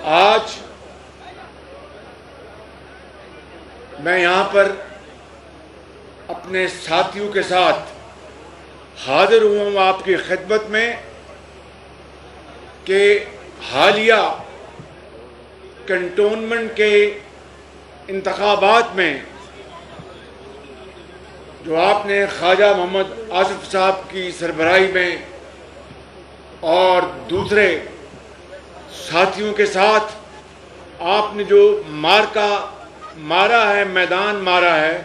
آج میں یہاں پر اپنے ساتھیوں کے ساتھ حاضر ہوا ہوں آپ کی خدمت میں کہ حالیہ کنٹونمنٹ کے انتخابات میں جو آپ نے خواجہ محمد آصف صاحب کی سربراہی میں اور دوسرے ساتھیوں کے ساتھ آپ نے جو مارکا مارا ہے، میدان مارا ہے،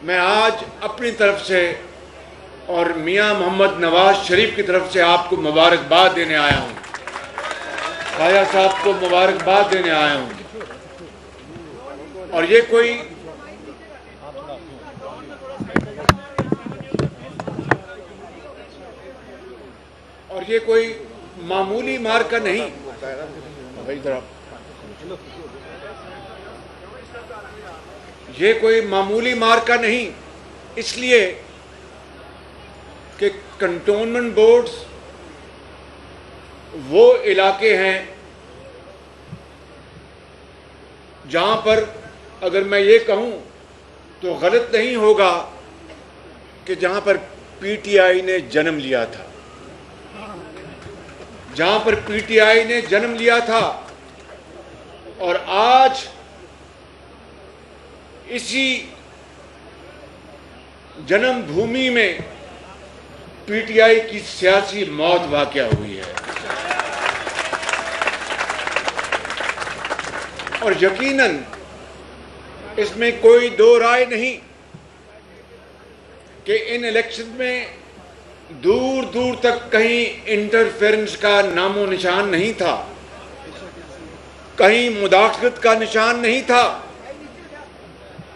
میں آج اپنی طرف سے اور میاں محمد نواز شریف کی طرف سے آپ کو مبارکباد دینے آیا ہوں، خواجہ صاحب کو مبارکباد دینے آیا ہوں۔ اور یہ کوئی معمولی مارکا نہیں، یہ کوئی معمولی مارکا نہیں، اس لیے کہ کنٹونمنٹ بورڈز وہ علاقے ہیں جہاں پر اگر میں یہ کہوں تو غلط نہیں ہوگا کہ جہاں پر پی ٹی آئی نے جنم لیا تھا، جہاں پر پی ٹی آئی نے جنم لیا تھا، اور آج اسی جنم بھومی میں پی ٹی آئی کی سیاسی موت واقع ہوئی ہے۔ اور یقیناً اس میں کوئی دو رائے نہیں کہ ان الیکشن میں دور دور تک کہیں انٹرفیرنس کا نام و نشان نہیں تھا، کہیں مداخلت کا نشان نہیں تھا،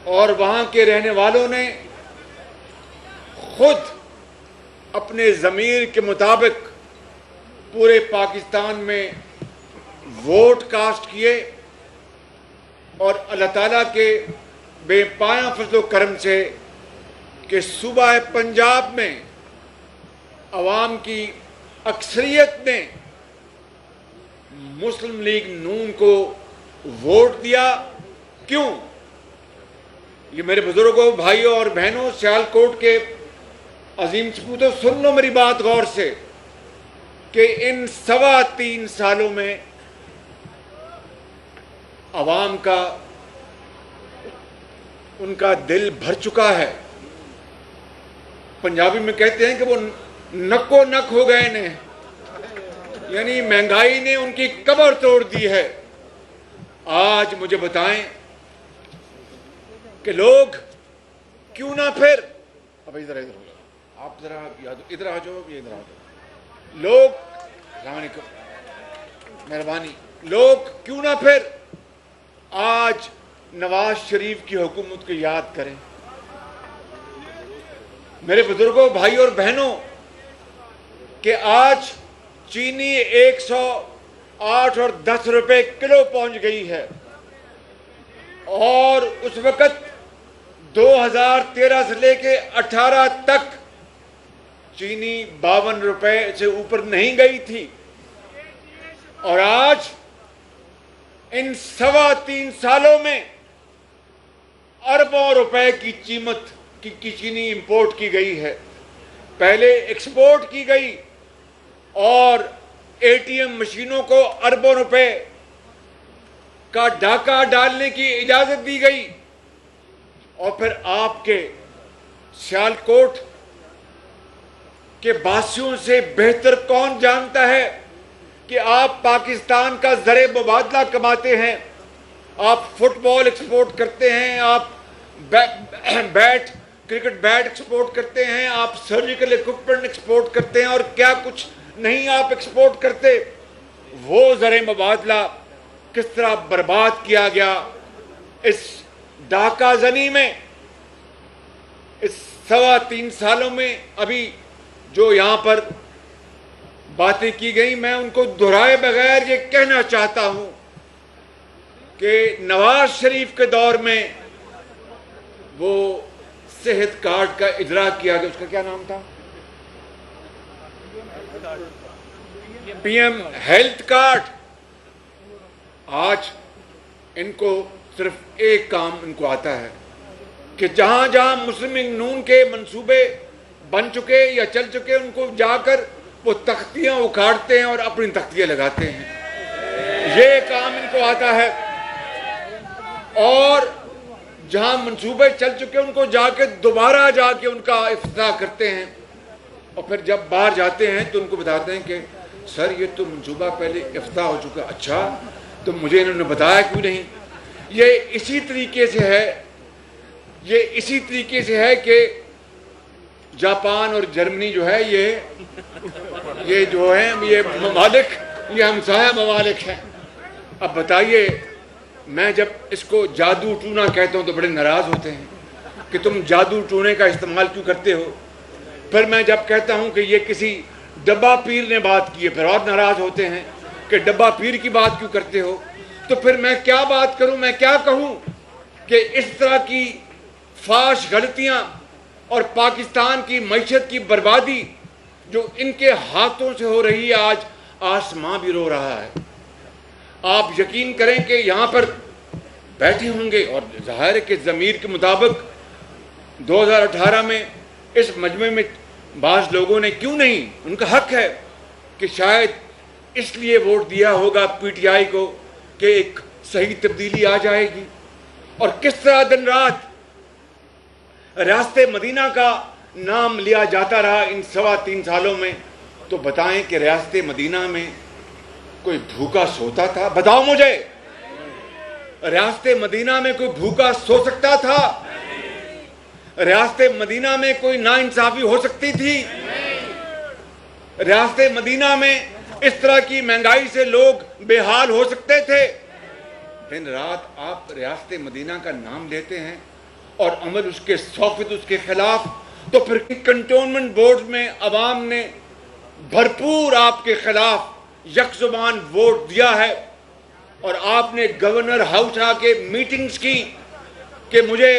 اور وہاں کے رہنے والوں نے خود اپنے ضمیر کے مطابق پورے پاکستان میں ووٹ کاسٹ کیے، اور اللہ تعالیٰ کے بے پایاں فضل و کرم سے کہ صوبہ پنجاب میں عوام کی اکثریت نے مسلم لیگ نون کو ووٹ دیا۔ کیوں؟ یہ میرے بزرگوں، بھائیوں اور بہنوں، سیالکوٹ کے عظیم سپوتوں، سن لو میری بات غور سے کہ ان 3.25 سالوں میں عوام کا ان کا دل بھر چکا ہے۔ پنجابی میں کہتے ہیں کہ وہ نکو نک ہو گئے نے، یعنی مہنگائی نے ان کی کمر توڑ دی ہے۔ آج مجھے بتائیں کہ لوگ کیوں نہ پھر آپ ذرا ادھر آ جاؤ، یہ ادھر آ جاؤ، لوگ السلام علیکم، مہربانی، لوگ کیوں نہ پھر آج نواز شریف کی حکومت کو یاد کریں۔ میرے بزرگوں، بھائیوں اور بہنوں، کہ آج چینی 108 اور 10 روپے کلو پہنچ گئی ہے، اور اس وقت 2013 سے لے کے 18 تک چینی 52 روپے سے اوپر نہیں گئی تھی، اور آج ان 3.25 سالوں میں اربوں روپے کی قیمت کی چینی امپورٹ کی گئی ہے۔ پہلے ایکسپورٹ کی گئی اور اے ٹی ایم مشینوں کو اربوں روپے کا ڈاکہ ڈالنے کی اجازت دی گئی، اور پھر آپ کے سیالکوٹ کے باسیوں سے بہتر کون جانتا ہے کہ آپ پاکستان کا زر مبادلہ کماتے ہیں، آپ فٹ بال ایکسپورٹ کرتے ہیں، آپ کرکٹ بیٹ ایکسپورٹ کرتے ہیں، آپ سرجیکل ایکوپمنٹ ایکسپورٹ کرتے ہیں، اور کیا کچھ نہیں آپ ایکسپورٹ کرتے۔ وہ زر مبادلہ کس طرح برباد کیا گیا اس ڈاکہ زنی میں، اس 3.25 سالوں میں۔ ابھی جو یہاں پر باتیں کی گئی، میں ان کو دہرائے بغیر یہ کہنا چاہتا ہوں کہ نواز شریف کے دور میں وہ صحت کارڈ کا اجرا کیا گیا، اس کا کیا نام تھا؟ پی ایم ہیلتھ کارڈ، آج इनको सिर्फ एक काम इनको आता है कि जहां जहां मुस्लिम लीग नून के मंसूबे बन चुके या चल चुके, उनको जाकर वो तख्तियां उखाड़ते हैं और अपनी तख्तियां लगाते हैं। ये काम इनको आता है। और जहां मंसूबे चल चुके उनको जाके दोबारा जाके उनका इफ्तिताह करते हैं, और फिर जब बाहर जाते हैं तो उनको बताते हैं कि सर ये तो मंसूबा पहले इफ्तिताह हो चुका। अच्छा, तो मुझे इन्होंने बताया क्यों नहीं? ये इसी तरीके से है कि जापान और जर्मनी जो है ये जो है ये ममालिक, ये हमसाया ममालिक हैं। अब बताइए, मैं जब इसको जादू टूना कहता हूँ तो बड़े नाराज़ होते हैं कि तुम जादू टूने का इस्तेमाल क्यों करते हो। फिर मैं जब कहता हूँ कि ये किसी डब्बा पीर ने बात की है, फिर और नाराज़ होते हैं कि डब्बा पीर की बात क्यों करते हो। तो फिर मैं क्या बात करूँ, मैं क्या कहूँ कि इस तरह की फाश गलतियाँ और पाकिस्तान की मईशत की बर्बादी जो इनके हाथों से हो रही है, आज आसमां भी रो रहा है। आप यकीन करें कि यहाँ पर बैठे होंगे और ज़ाहिर है कि ज़मीर के मुताबिक 2018 में इस मजमे में बाज़ लोगों ने, क्यों नहीं, उनका हक है कि शायद इसलिए वोट दिया होगा पीटीआई को कि एक सही तब्दीली आ जाएगी। और किस तरह दिन रात रास्ते मदीना का नाम लिया जाता रहा इन 3.25 सालों में। तो बताएं कि रास्ते मदीना में कोई भूखा सोता था? बताओ मुझे, रास्ते मदीना में कोई भूखा सो सकता था? रास्ते मदीना में कोई नाइंसाफी हो सकती थी? रास्ते मदीना में इस तरह की महंगाई से लोग बेहाल हो सकते थे? दिन रात आप रास्ते मदीना का नाम लेते हैं और अमल उसके 100% उसके खिलाफ। तो फिर कंटोनमेंट बोर्ड में अवाम ने भरपूर आपके खिलाफ यकजुबान वोट दिया है, और आपने गवर्नर हाउस आके मीटिंग्स की कि मुझे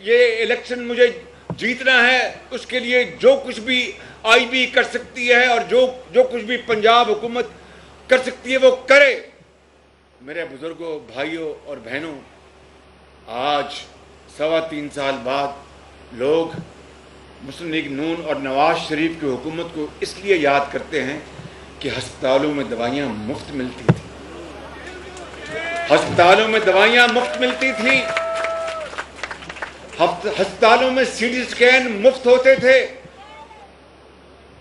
ये इलेक्शन मुझे जीतना है, उसके लिए जो कुछ भी आईबी कर सकती है और जो कुछ भी पंजाब हुकूमत कर सकती है वो करे। मेरे बुजुर्गों, भाइयों और बहनों, आज 3.25 साल बाद लोग मुस्लिम लीग नून और नवाज शरीफ की हुकूमत को इसलिए याद करते हैं कि अस्पतालों में दवाइयाँ मुफ्त मिलती थी। अस्पतालों में दवाइयाँ मुफ्त मिलती थी, अस्पतालों में सीटी स्कैन मुफ्त होते थे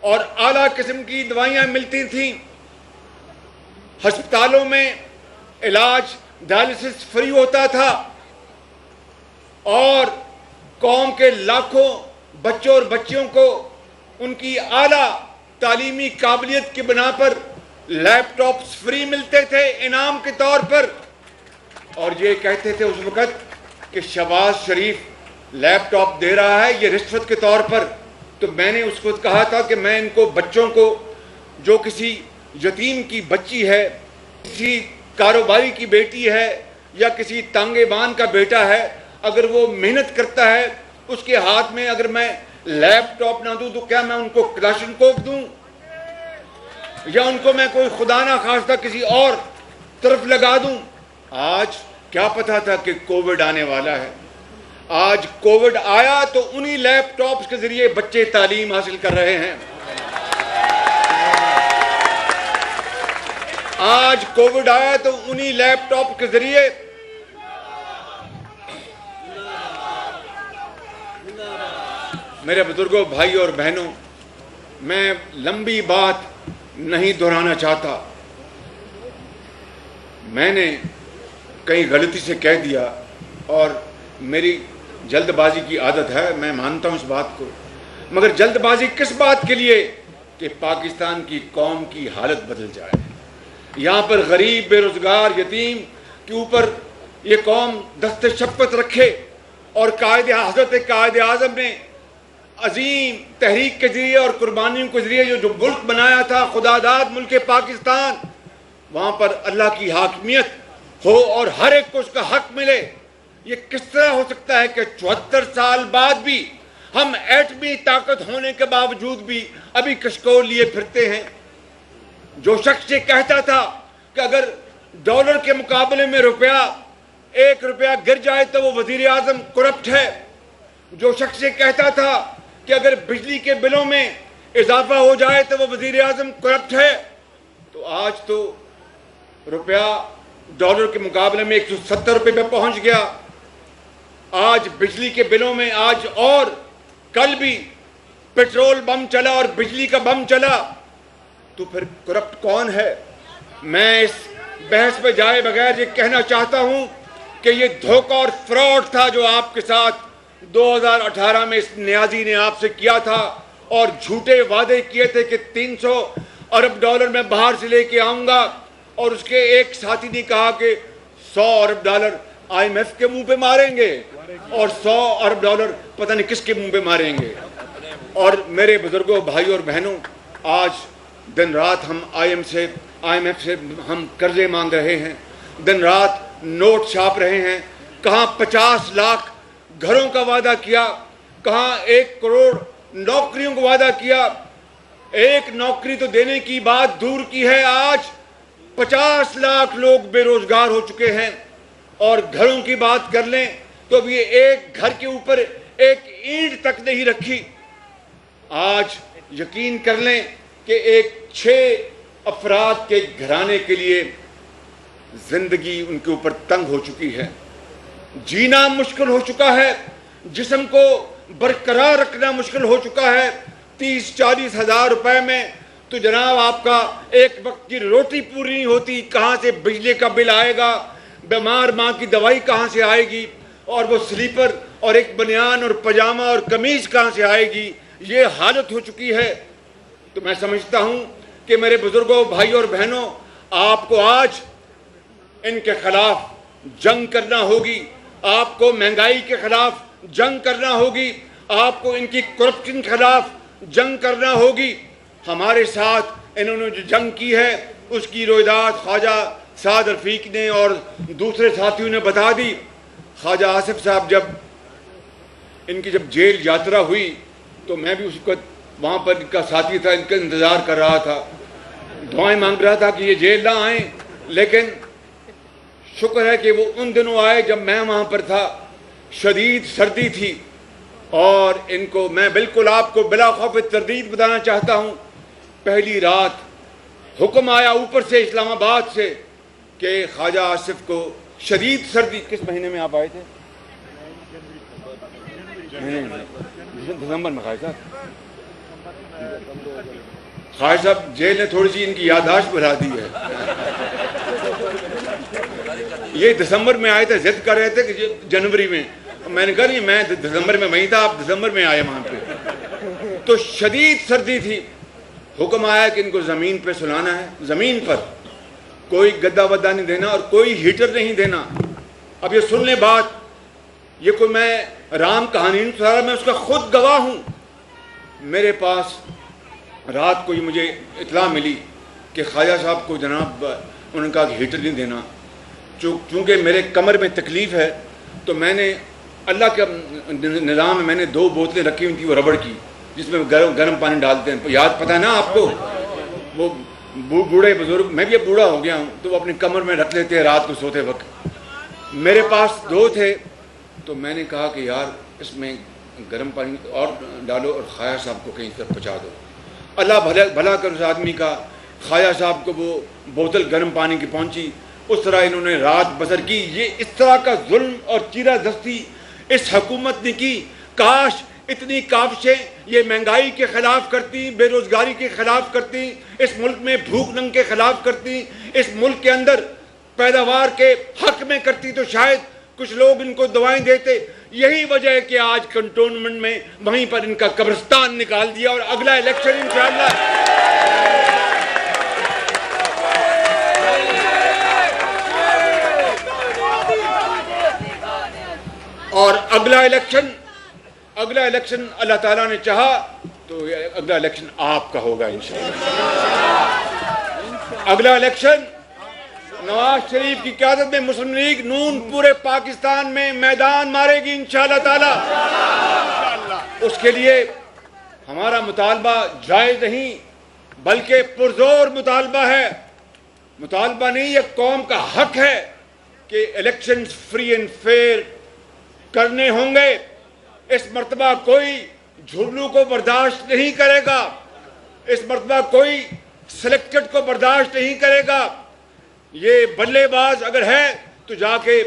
और आला किस्म की दवाइयाँ मिलती थी। अस्पतालों में इलाज डायलिसिस फ्री होता था और कौम के लाखों बच्चों और बच्चियों को उनकी आला तालीमी काबिलियत की बिना पर लैपटॉप्स फ्री मिलते थे इनाम के तौर पर। और ये कहते थे उस वक़्त कि शहबाज शरीफ लैपटॉप दे रहा है ये रिश्वत के तौर पर। तो मैंने उस वक्त कहा था कि मैं इनको बच्चों को, जो किसी यतीम की बच्ची है, किसी कारोबारी की बेटी है या किसी तांगेबान का बेटा है, अगर वो मेहनत करता है उसके हाथ में अगर मैं लैपटॉप ना दूं तो क्या मैं उनको क्लाशनकोव दूं या उनको मैं कोई खुदा ना खास्ता किसी और तरफ लगा दूं? आज क्या पता था कि कोविड आने वाला है। आज कोविड आया तो उन्हीं लैपटॉप्स के जरिए बच्चे तालीम हासिल कर रहे हैं। आज कोविड आया तो उन्हीं लैपटॉप के जरिए मेरे बुजुर्गों, भाइयों और बहनों, मैं लंबी बात नहीं दोहराना चाहता। मैंने कहीं गलती से कह दिया और मेरी जल्दबाजी की आदत है, मैं मानता हूं इस बात को, मगर जल्दबाजी किस बात के लिए? कि पाकिस्तान की कौम की हालत बदल जाए। यहाँ पर गरीब, बेरोजगार, यतीम के ऊपर ये कौम दस्ते शफ़क़त रखे और हज़रत कायद आज़म ने अजीम तहरीक के जरिए और कुर्बानियों के जरिए जो मुल्क बनाया था, खुदादाद मुल्क पाकिस्तान, वहाँ पर अल्लाह की हाकिमियत हो और हर एक को उसका हक मिले। ये किस तरह हो सकता है कि 74 साल बाद भी हम एटमी ताकत होने के बावजूद भी अभी कशकोल लिए फिरते हैं? जो शख्स ये कहता था कि अगर डॉलर के मुकाबले में रुपया, 1 रुपया गिर जाए तो वो वजीर आजम करप्ट है। जो शख्स ये कहता था कि अगर बिजली के बिलों में इजाफा हो जाए तो वो वजीर आजम करप्ट है, तो आज तो रुपया डॉलर के मुकाबले में 170 रुपये पे पहुंच गया। आज बिजली के बिलों में, आज और कल भी पेट्रोल बम चला और बिजली का बम चला, तो फिर करप्ट कौन है? मैं इस बहस पे जाए बगैर ये कहना चाहता हूं कि ये धोखा और फ्रॉड था जो आपके साथ 2018 में इस नियाजी ने आपसे किया था, और झूठे वादे किए थे कि 300 अरब डॉलर मैं बाहर से लेके आऊंगा, और उसके एक साथी ने कहा कि 100 अरब डॉलर IMF के मुंह पे मारेंगे और 100 अरब डॉलर पता नहीं किसके मुंह पे मारेंगे। और मेरे बुजुर्गों, भाइयों और बहनों, आज दिन रात हम IMF से हम कर्जे मांग रहे हैं, दिन रात नोट छाप रहे हैं। कहाँ 50 लाख घरों का वादा किया, कहाँ 1 करोड़ नौकरियों का वादा किया। एक नौकरी तो देने की बात दूर की है, आज 50 लाख लोग बेरोजगार हो चुके हैं। और घरों की बात कर लें तो अभी एक घर के ऊपर एक ईंट तक नहीं रखी। आज यकीन कर लें कि एक 6 अफराद के घराने के लिए जिंदगी उनके ऊपर तंग हो चुकी है, जीना मुश्किल हो चुका है, जिस्म को बरकरार रखना मुश्किल हो चुका है। 30-40 हज़ार रुपए में तो जनाब आपका एक वक्त की रोटी पूरी नहीं होती। कहाँ से बिजली का बिल आएगा, बीमार माँ की दवाई कहाँ से आएगी, और वो स्लीपर और एक बनियान और पजामा और कमीज कहाँ से आएगी? ये हालत हो चुकी है। तो मैं समझता हूँ कि मेरे बुजुर्गों, भाइयों और बहनों, आपको आज इनके खिलाफ जंग करना होगी, आपको महंगाई के खिलाफ जंग करना होगी, आपको इनकी करप्शन के खिलाफ जंग करना होगी। हमारे साथ इन्होंने जो जंग की है उसकी रोहिदाद ख्वाजा साद रफीक ने और दूसरे साथियों ने बता दी। ख्वाजा आसिफ साहब इनकी जब जेल यात्रा हुई तो मैं भी उसको वहाँ पर इनका साथी था, इनका इंतज़ार कर रहा था, दुआएं मांग रहा था कि ये जेल ना आए। लेकिन शुक्र है कि वो उन दिनों आए जब मैं वहाँ पर था, शदीद सर्दी थी। और इनको मैं बिल्कुल आपको बिला खौफ तरदीद बताना चाहता हूँ, पहली रात हुक्म आया ऊपर से इस्लामाबाद से कि ख्वाजा आसिफ को शदीद सर्दी। किस महीने में आप आए थे? दिसंबर में। ख्वाजा साहब जेल ने थोड़ी सी इनकी याददाश्त बढ़ा दी है। ये दिसंबर में आए थे, जिद कर रहे थे कि जनवरी में। मैंने कहा नहीं, मैं दिसंबर में वहीं था, आप दिसंबर में आए वहां पे। तो शदीद सर्दी थी। हुक्म आया कि इनको जमीन पे सुलाना है, जमीन पर, कोई गद्दा वद्दा नहीं देना और कोई हीटर नहीं देना। अब ये सुन ले बात, ये कोई मैं राम कहानी नहीं सुना रहा, मैं उसका खुद गवाह हूं। मेरे पास रात को ही मुझे इत्तला मिली कि ख्वाजा साहब को जनाब उन्होंने कहा कि हीटर नहीं देना। चूँकि मेरे कमर में तकलीफ़ है तो मैंने अल्लाह के निज़ाम में मैंने 2 बोतलें रखी हुई थी वो रबड़ की, जिसमें गर्म पानी डालते हैं। याद पता है ना आपको, वो बूढ़े बुजुर्ग, मैं भी अब बूढ़ा हो गया हूँ, तो वो अपनी कमर में रख लेते हैं रात को सोते वक्त। मेरे पास 2 थे तो मैंने कहा कि यार इसमें गर्म पानी और डालो और ख्वाजा साहब को कहीं तरफ पहुँचा दो। अल्लाह भला कर उस आदमी का। ख्वाजा साहब को वो बोतल गर्म पानी की पहुँची, उस तरह इन्होंने रात बसर की। ये इस तरह का जुल्म और चीरा दस्ती इस हुकूमत ने की। काश इतनी काविशें ये महंगाई के खिलाफ करती, बेरोजगारी के खिलाफ करती, इस मुल्क में भूख नंग के खिलाफ करती, इस मुल्क के अंदर पैदावार के हक में करती, तो शायद कुछ लोग इनको दवाएं देते। यही वजह है कि आज कंटोनमेंट में वहीं पर इनका कब्रिस्तान निकाल दिया। और अगला इलेक्शन इंशाअल्लाह और अगला इलेक्शन अल्लाह ताला ने चाहा तो अगला इलेक्शन आपका होगा इंशाअल्लाह। अगला इलेक्शन नवाज शरीफ की क़यादत में मुस्लिम लीग नून पूरे पाकिस्तान में मैदान मारेगी इंशाअल्लाह ताला। उसके लिए हमारा मुतालबा जायज़ नहीं बल्कि पुरजोर मुतालबा है مطالبہ نہیں، یہ قوم کا حق ہے کہ الیکشنز فری اینڈ فیئر کرنے ہوں گے۔ اس مرتبہ کوئی جھرلو کو برداشت نہیں کرے گا، اس مرتبہ کوئی سلیکٹڈ کو برداشت نہیں کرے گا۔ یہ بلے باز اگر ہے تو جا کے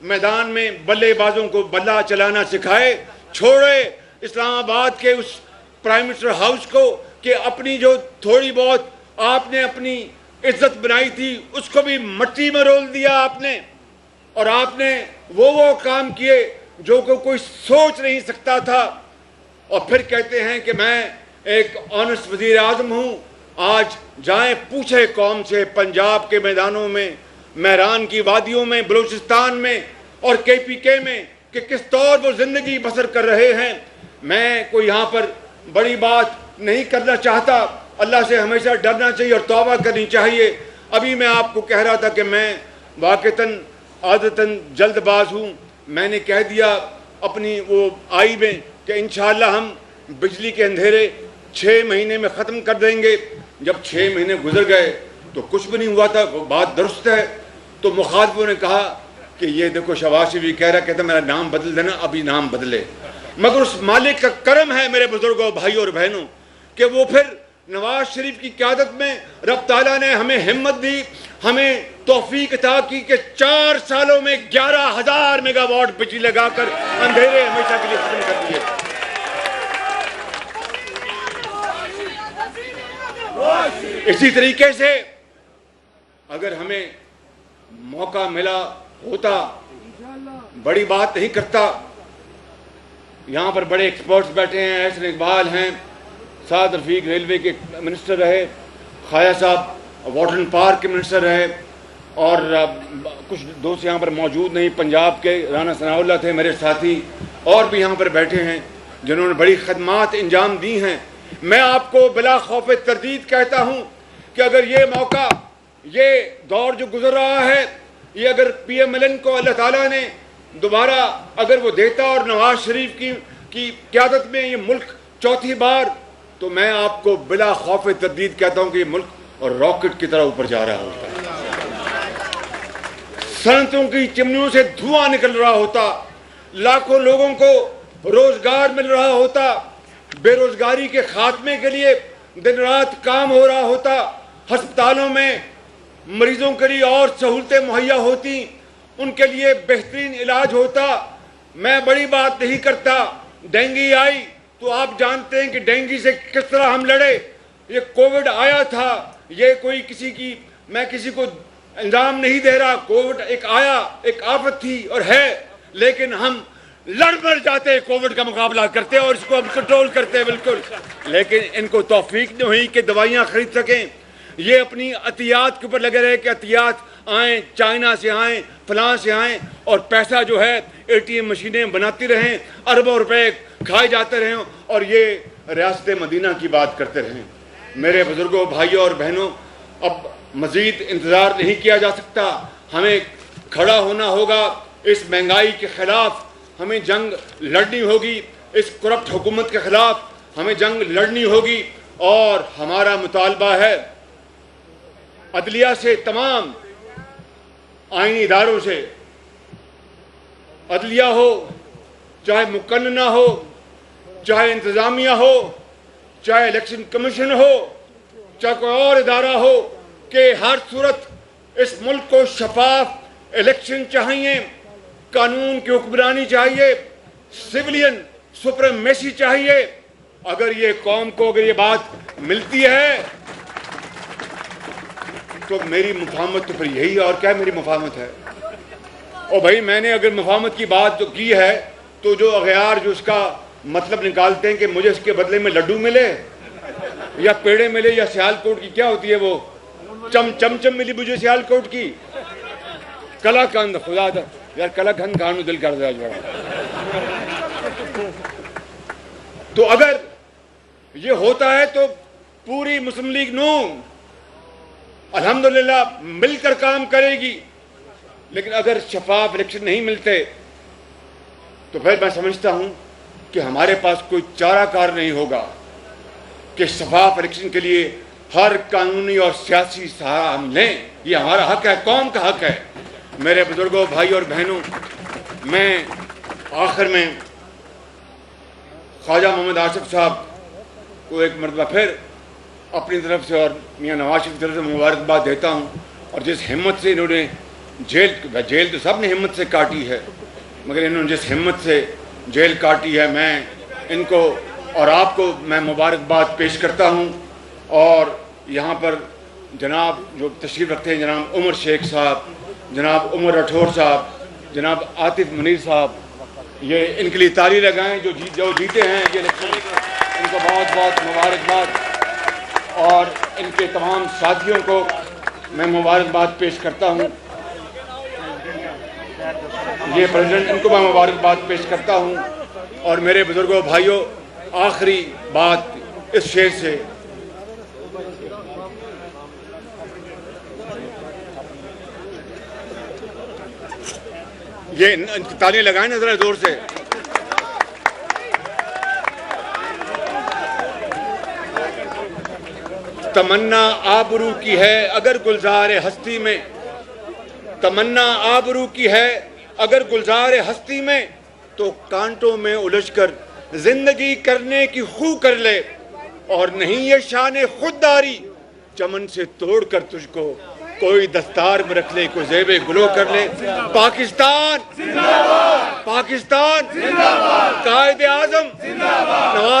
میدان میں بلے بازوں کو بلہ چلانا سکھائے، چھوڑے اسلام آباد کے اس پرائم منسٹر ہاؤس کو کہ اپنی جو تھوڑی بہت آپ نے اپنی عزت بنائی تھی اس کو بھی مٹی میں رول دیا آپ نے، اور آپ نے وہ کام کیے جو کہ کوئی سوچ نہیں سکتا تھا، اور پھر کہتے ہیں کہ میں ایک آنسٹ وزیر اعظم ہوں۔ آج جائیں پوچھے قوم سے، پنجاب کے میدانوں میں، مہران کی وادیوں میں، بلوچستان میں اور KPK میں، کہ کس طور وہ زندگی بسر کر رہے ہیں۔ میں کوئی یہاں پر بڑی بات نہیں کرنا چاہتا، اللہ سے ہمیشہ ڈرنا چاہیے اور توبہ کرنی چاہیے۔ ابھی میں آپ کو کہہ رہا تھا کہ میں واقعتاً عادتاً جلد باز ہوں۔ میں نے کہہ دیا اپنی وہ آئی میں کہ انشاءاللہ ہم بجلی کے اندھیرے 6 مہینے میں ختم کر دیں گے۔ جب 6 مہینے گزر گئے تو کچھ بھی نہیں ہوا تھا، وہ بات درست ہے۔ تو مخاطبوں نے کہا کہ یہ دیکھو شہباز شریف کہہ رہا، کہتا میرا نام بدل دینا، ابھی نام بدلے۔ مگر اس مالک کا کرم ہے میرے بزرگوں، بھائیوں اور بہنوں، کہ وہ پھر نواز شریف کی قیادت میں رب تعالیٰ نے ہمیں ہمت دی، ہمیں توفیق عطا کی کہ 4 سالوں میں 11,000 میگا واٹ بجلی لگا کر اندھیرے ہمیشہ کے لیے ختم کر دیے۔ اسی طریقے سے اگر ہمیں موقع ملا ہوتا، بڑی بات نہیں کرتا، یہاں پر بڑے ایکسپرٹس بیٹھے ہیں، احسن اقبال ہیں، سعد رفیق ریلوے کے منسٹر رہے، خواجہ صاحب واٹر اینڈ پارک کے منسٹر رہے، اور کچھ دوست یہاں پر موجود نہیں، پنجاب کے رانا ثناء اللہ تھے میرے ساتھی، اور بھی یہاں پر بیٹھے ہیں جنہوں نے بڑی خدمات انجام دی ہیں۔ میں آپ کو بلا خوف تردید کہتا ہوں کہ اگر یہ موقع، یہ دور جو گزر رہا ہے، یہ اگر PMLN کو اللہ تعالیٰ نے دوبارہ اگر وہ دیتا اور نواز شریف کی قیادت میں یہ ملک 4تھی بار، تو میں آپ کو بلا خوف تردید کہتا ہوں کہ یہ ملک اور راکٹ کی طرح اوپر جا رہا ہوتا ہے، صنعتوں کی چمنیوں سے دھواں نکل رہا ہوتا، لاکھوں لوگوں کو روزگار مل رہا ہوتا، بے روزگاری کے خاتمے کے لیے دن رات کام ہو رہا ہوتا، ہسپتالوں میں مریضوں کے لیے اور سہولتیں مہیا ہوتی، ان کے لیے بہترین علاج ہوتا۔ میں بڑی بات نہیں کرتا، ڈینگی آئی تو آپ جانتے ہیں کہ ڈینگی سے کس طرح ہم لڑے۔ یہ کووڈ آیا تھا، یہ کوئی میں کسی کو الزام نہیں دے رہا، کووڈ ایک آیا، ایک آفت تھی اور ہے، لیکن ہم لڑ مر جاتے، کووڈ کا مقابلہ کرتے اور اس کو ہم کنٹرول کرتے بالکل، لیکن ان کو توفیق نہیں ہوئی کہ دوائیاں خرید سکیں۔ یہ اپنی عطیات کے اوپر لگے رہے کہ عطیات آئیں، چائنا سے آئیں، فلاں سے آئیں، اور پیسہ جو ہے ATM مشینیں بناتی رہیں، اربوں روپے کھائے جاتے رہیں، اور یہ ریاست مدینہ کی بات کرتے رہیں۔ میرے بزرگوں، بھائیوں اور بہنوں، اب مزید انتظار نہیں کیا جا سکتا، ہمیں کھڑا ہونا ہوگا، اس مہنگائی کے خلاف ہمیں جنگ لڑنی ہوگی، اس کرپٹ حکومت کے خلاف ہمیں جنگ لڑنی ہوگی، اور ہمارا مطالبہ ہے عدلیہ سے، تمام آئینی اداروں سے، عدلیہ ہو، چاہے مقننہ ہو، چاہے انتظامیہ ہو، چاہے الیکشن کمیشن ہو، چاہے کوئی اور ادارہ ہو، کہ ہر صورت اس ملک کو شفاف الیکشن چاہیے، قانون کی حکمرانی چاہیے، سویلین سپریمیسی چاہیے۔ اگر یہ قوم کو اگر یہ بات ملتی ہے تو میری مفاہمت تو پھر یہی ہے، اور کیا میری مفاہمت ہے؟ اور بھائی میں نے اگر مفاہمت کی بات جو کی ہے تو جو اغیار جو اس کا مطلب نکالتے ہیں کہ مجھے اس کے بدلے میں لڈو ملے یا پیڑے ملے یا سیال کوٹ کی کیا ہوتی ہے وہ چم ملی مجھے سیال کوٹ کی کلا کند، خدا دا یار کلا کند کانو دل کر دیا جوڑا۔ تو اگر یہ ہوتا ہے تو پوری مسلم لیگ نون الحمدللہ مل کر کام کرے گی، لیکن اگر شفاف الیکشن نہیں ملتے تو پھر میں سمجھتا ہوں کہ ہمارے پاس کوئی چارہ کار نہیں ہوگا کہ شفاف الیکشن کے لیے ہر قانونی اور سیاسی سہارا ہم لیں۔ یہ ہمارا حق ہے، قوم کا حق ہے۔ میرے بزرگوں، بھائی اور بہنوں، میں آخر میں خواجہ محمد آصف صاحب کو ایک مرتبہ پھر اپنی طرف سے اور میاں نواز شریف کی طرف سے مبارکباد دیتا ہوں، اور جس ہمت سے انہوں نے جیل تو سب نے ہمت سے کاٹی ہے، مگر انہوں نے جس ہمت سے جیل کاٹی ہے، میں ان کو اور آپ کو میں مبارکباد پیش کرتا ہوں۔ اور یہاں پر جناب جو تشریف رکھتے ہیں، جناب عمر شیخ صاحب، جناب عمر راٹھور صاحب، جناب عاطف منیر صاحب، یہ ان کے لیے تالی لگائیں جو جیتے ہیں یہ الیکشن، ان کو بہت بہت مبارکباد، اور ان کے تمام ساتھیوں کو میں مبارکباد پیش کرتا ہوں۔ یہ پریزیڈنٹ، ان کو میں مبارکباد پیش کرتا ہوں۔ اور میرے بزرگوں، بھائیوں، آخری بات اس شعر سے، یہ تالیاں لگائیں نا ذرا زور سے۔ تمنا آبرو کی ہے اگر گلزار ہستی میں، تمنا آبرو کی ہے اگر گلزار ہستی میں، تو کانٹوں میں الجھ کر زندگی کرنے کی خو کر لے، اور نہیں یہ شان خودداری چمن سے توڑ کر تجھ کو کوئی دستار میں رکھ لے، کوئی زیب گلو کر لے۔ پاکستان زندہ باد، پاکستان زندہ باد، قائد اعظم نواز